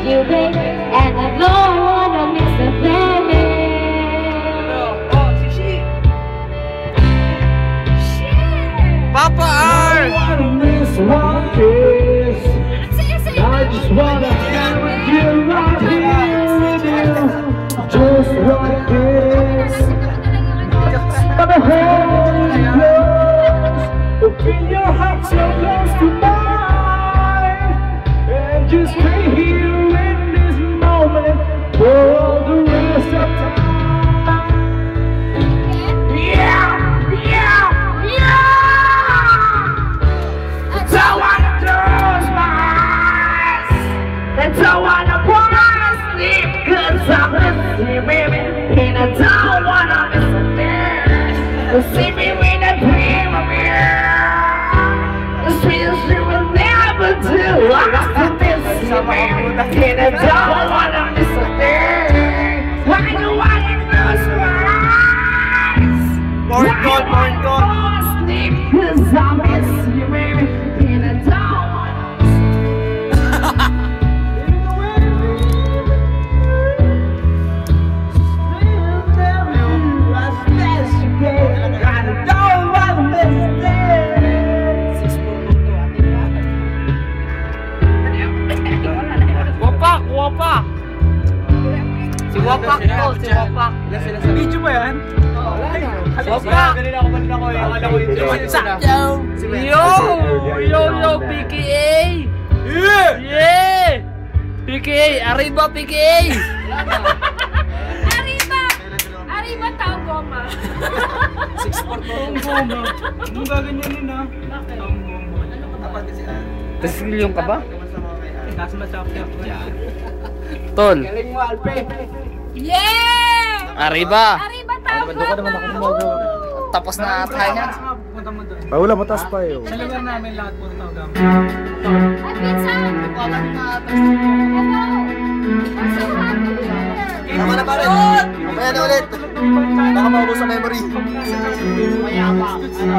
you, babe, and I don't wanna miss a thing. Papa R! I wanna miss one kiss. I just wanna be with you, right here with you. Just one kiss. Wanna hold you close. Open your heart so close to mine. And just be here in this moment for all the rest of time. Don't wanna fall asleep, 'cause I'm missing, baby, and I don't wanna miss a thing. See me with a dream of you. The sweetest dream will never do. I'm still missing you, baby, and I don't wanna miss a thing. Why do I lose my eyes? More God, more God. Fall asleep, 'cause I'm missing you, baby, and I don't wanna miss a thing. Wapak! Wapak! Si Wapak to, si Wapak. Video ba yan? Wapak! Kanina ako akala ko yung What's up, yo? Yo! Yo, PKA! Yeah! PKA! Arriba, PKA! Arriba tao goma. Taong goma. Anong gaganyanin ha? Taong goma. Tapos yung ka ba? Kaso masakit ko yan. Tol! Galing mo, Alpe. Yeah! Arriba! Arriba tao goma. Tapos na tayo niya. Punta mo doon. Ah, wala, mataas pa yun. Sa lugar namin lahat po tao gama. At minsan, hello. I'm so happy here. Tama na pare. Mamaya na ulit. Baka maubos sa memory. Mayabang. Ano?